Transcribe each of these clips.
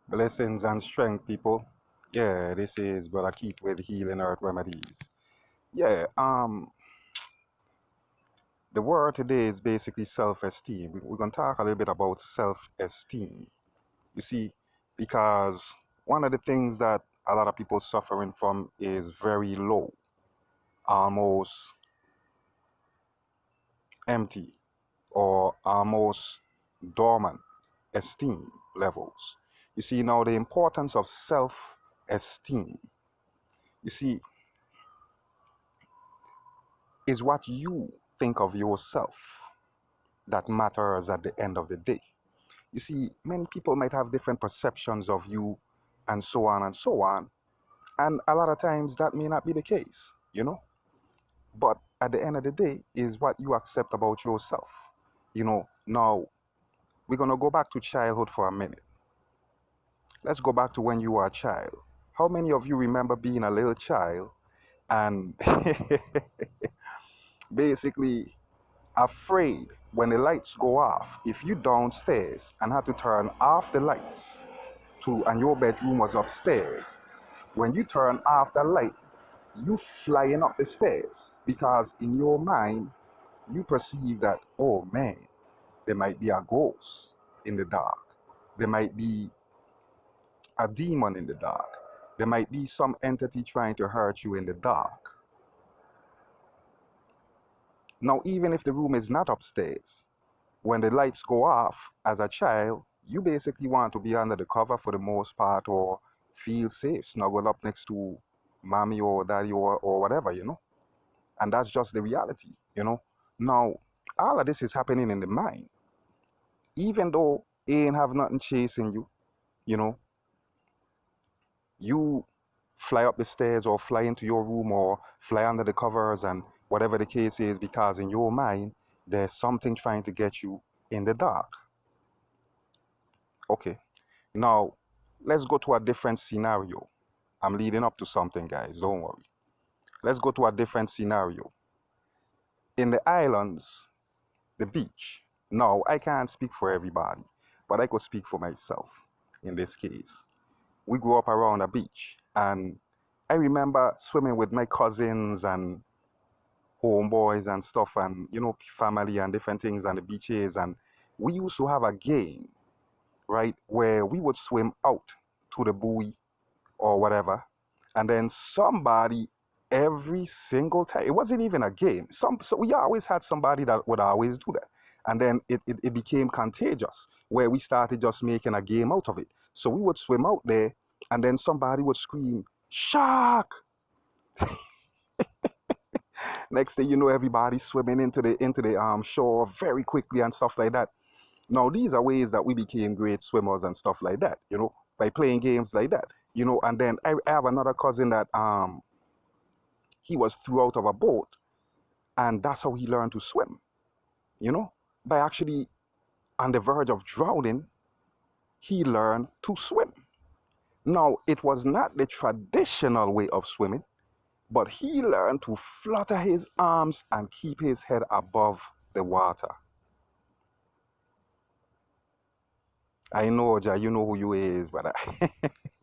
Blessings and strength, people. Yeah, this is Brother Keith with Healing Earth Remedies. Yeah, the word today is basically self-esteem. We're gonna talk a little bit about self-esteem. You see, because one of the things that a lot of people suffering from is very low, almost empty, or almost dormant esteem levels. You see, now the importance of self-esteem. You see, is what you think of yourself that matters at the end of the day. You see, many people might have different perceptions of you and so on and so on. And a lot of times that may not be the case, you know. But at the end of the day is what you accept about yourself. Now we're going to go back to childhood for a minute. Let's go back to when you were a child. How many of you remember being a little child and basically afraid when the lights go off, if you downstairs and had to turn off the lights and your bedroom was upstairs, when you turn off the light, you flying up the stairs because in your mind you perceive that, oh man, there might be a ghost in the dark, there might be a demon in the dark, there might be some entity trying to hurt you in the dark. Now, even if the room is not upstairs, when the lights go off as a child, you basically want to be under the cover for the most part, or feel safe, snuggle up next to mommy or daddy or whatever, And that's just the reality. Now, all of this is happening in the mind. Even though it ain't have nothing chasing you, you know, you fly up the stairs or fly into your room or fly under the covers and whatever the case is, because in your mind, there's something trying to get you in the dark. Okay. Now, let's go to a different scenario. I'm leading up to something, guys. Don't worry. Let's go to a different scenario. In the islands, the beach. Now, I can't speak for everybody, but I could speak for myself in this case. We grew up around a beach, and I remember swimming with my cousins and homeboys and stuff, and, family and different things on the beaches. And we used to have a game, right, where we would swim out to the buoy or whatever, and then somebody every single time, it wasn't even a game, so we always had somebody that would always do that, and then it became contagious, where we started just making a game out of it. So we would swim out there, and then somebody would scream shark. Next thing you know, everybody's swimming into the shore very quickly and stuff like that. Now, these are ways that we became great swimmers and stuff like that, by playing games like that. And then I have another cousin that he was thrown out of a boat, and that's how he learned to swim, you know, by actually on the verge of drowning, he learned to swim. Now, it was not the traditional way of swimming, but he learned to flutter his arms and keep his head above the water. I know, Ja, you know who you is, but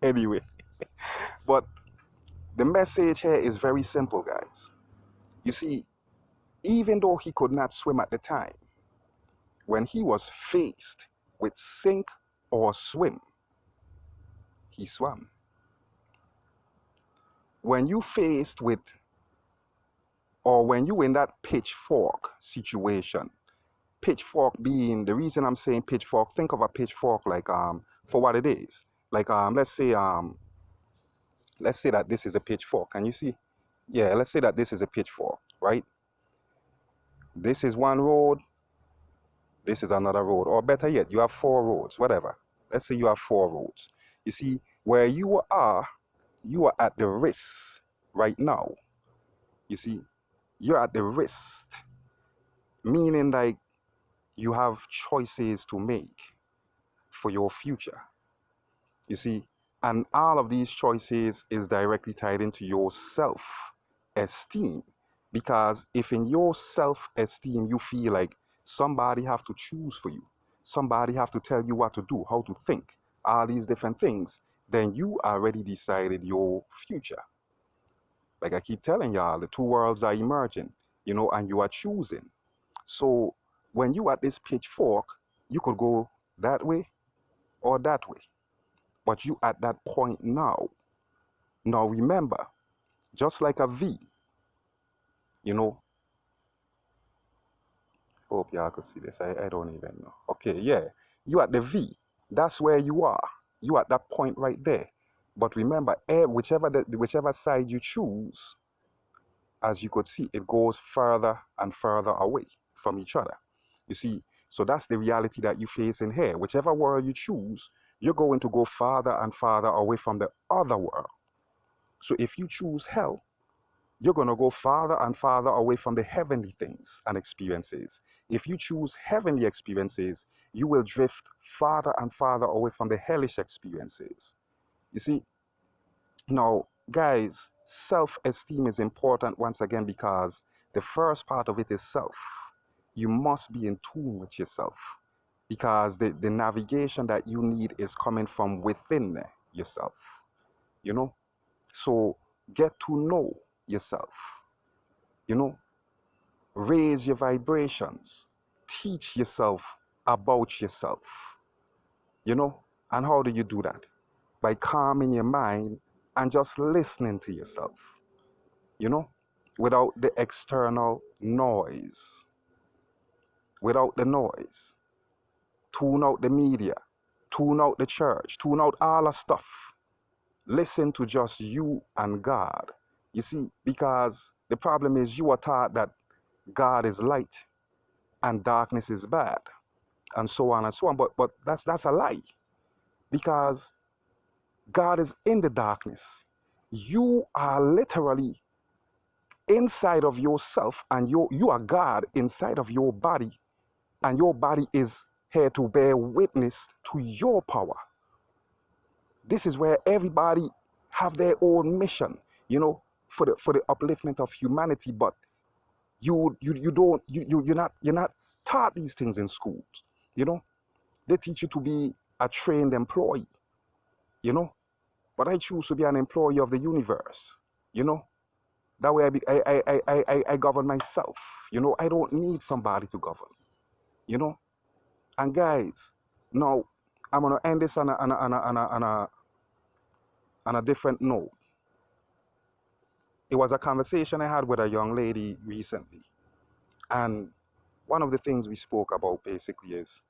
anyway. But the message here is very simple, guys. You see, even though he could not swim at the time, when he was faced with sink or swim, he swam. When you faced with, or when you in that pitchfork situation, pitchfork being, the reason I'm saying pitchfork, think of a pitchfork like for what it is. Like let's say that this is a pitchfork. Can you see? Yeah, let's say that this is a pitchfork, right? This is one road, this is another road, or better yet, you have four roads, whatever. Let's say you have four roads. You see, where you are at the wrist right now. You see, you're at the wrist, meaning like you have choices to make for your future. You see, and all of these choices is directly tied into your self-esteem. Because if in your self-esteem you feel like somebody have to choose for you, somebody have to tell you what to do, how to think, all these different things, then you already decided your future. Like I keep telling y'all, the two worlds are emerging, and you are choosing. So when you at this pitchfork, you could go that way or that way. But you at that point now. Now remember, just like a V, you know, hope y'all could see this. I don't even know. Okay, yeah. You at the V. That's where you are. You at that point right there. But remember, whichever side you choose, as you could see, it goes further and further away from each other. You see, so that's the reality that you face in here. Whichever world you choose, you're going to go farther and farther away from the other world. So if you choose hell, you're going to go farther and farther away from the heavenly things and experiences. If you choose heavenly experiences, you will drift farther and farther away from the hellish experiences. You see, now, guys, self-esteem is important once again because the first part of it is self. You must be in tune with yourself because the navigation that you need is coming from within yourself, you know? So get to know yourself, you know? Raise your vibrations, teach yourself about yourself, you know? And how do you do that? By calming your mind and just listening to yourself, you know, without the external noise, without the noise. Tune out the media, tune out the church, tune out all the stuff. Listen to just you and God. You see, because the problem is you are taught that God is light and darkness is bad, and so on and so on. But that's a lie, because God is in the darkness. You are literally inside of yourself, and you are God inside of your body, and your body is here to bear witness to your power. This is where everybody have their own mission, for the upliftment of humanity. But you're not taught these things in schools. They teach you to be a trained employee, but I choose to be an employee of the universe. you know that way I govern myself. I don't need somebody to govern. you know and guys, now I'm gonna end this on a different note. It was a conversation I had with a young lady recently, and one of the things we spoke about basically is,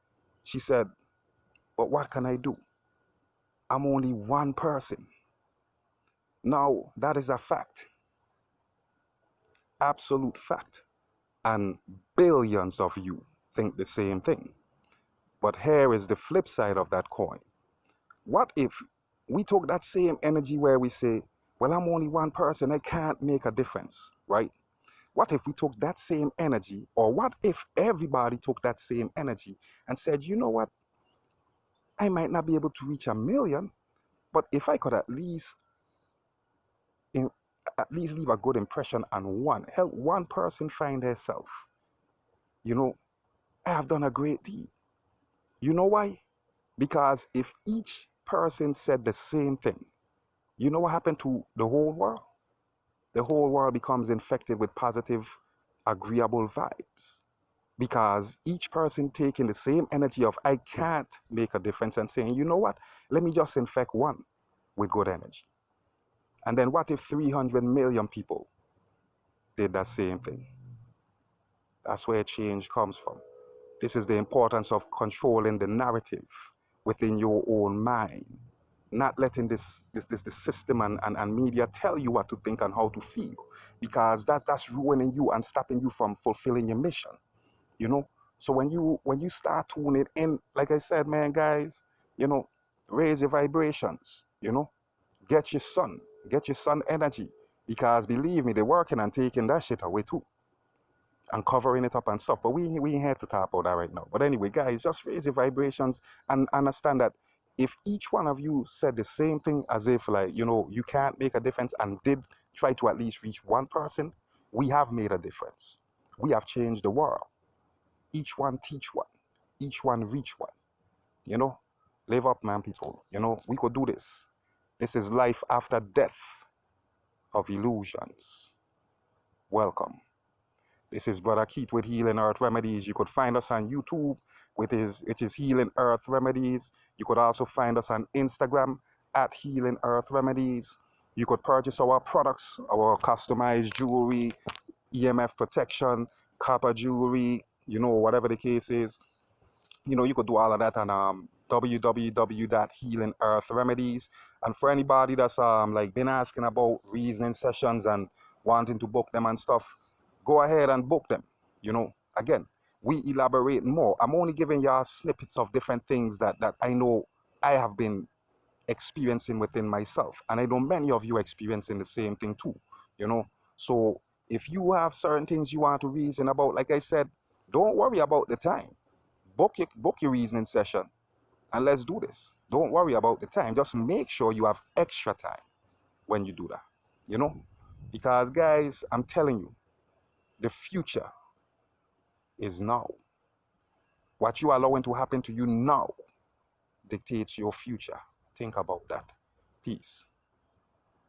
she said, but what can I do? I'm only one person. Now, that is a fact, absolute fact. And billions of you think the same thing. But here is the flip side of that coin. What if we took that same energy where we say, well, I'm only one person, I can't make a difference, right? What if we took that same energy, or what if everybody took that same energy and said, you know what, I might not be able to reach 1 million, but if I could in, at least leave a good impression on help one person find herself, I have done a great deed. You know why? Because if each person said the same thing, you know what happened to the whole world? The whole world becomes infected with positive, agreeable vibes. Because each person taking the same energy of I can't make a difference and saying, you know what, let me just infect one with good energy. And then what if 300 million people did that same thing? That's where change comes from. This is the importance of controlling the narrative within your own mind, not letting the system and media tell you what to think and how to feel, because that's ruining you and stopping you from fulfilling your mission. you know so when you start tuning in, like I said, man, guys, you know raise your vibrations. Get your sun energy, because believe me, they're working on taking that shit away too and covering it up and stuff. But we ain't here to talk about that right now. But anyway, guys, just raise your vibrations and understand that if each one of you said the same thing, as if like, you can't make a difference, and did try to at least reach one person, we have made a difference. We have changed the world. Each one teach one. Each one reach one. You know? Live up, man, people. You know, we could do this. This is life after death of illusions. Welcome. This is Brother Keith with Healing Earth Remedies. You could find us on YouTube it is Healing Earth Remedies. You could also find us on Instagram at Healing Earth Remedies. You could purchase our products, our customized jewelry, EMF protection, copper jewelry, you know, whatever the case is. You know, you could do all of that on www.healingearthremedies. And for anybody that's like been asking about reasoning sessions and wanting to book them and stuff, go ahead and book them. You know, again, we elaborate more. I'm only giving y'all snippets of different things that I know I have been experiencing within myself, and I know many of you experiencing the same thing too. You know, so if you have certain things you want to reason about, like I said, don't worry about the time. Book your reasoning session and let's do this. Don't worry about the time. Just make sure you have extra time when you do that. You know? Because guys, I'm telling you, the future is now. What you are allowing to happen to you now dictates your future. Think about that. Peace.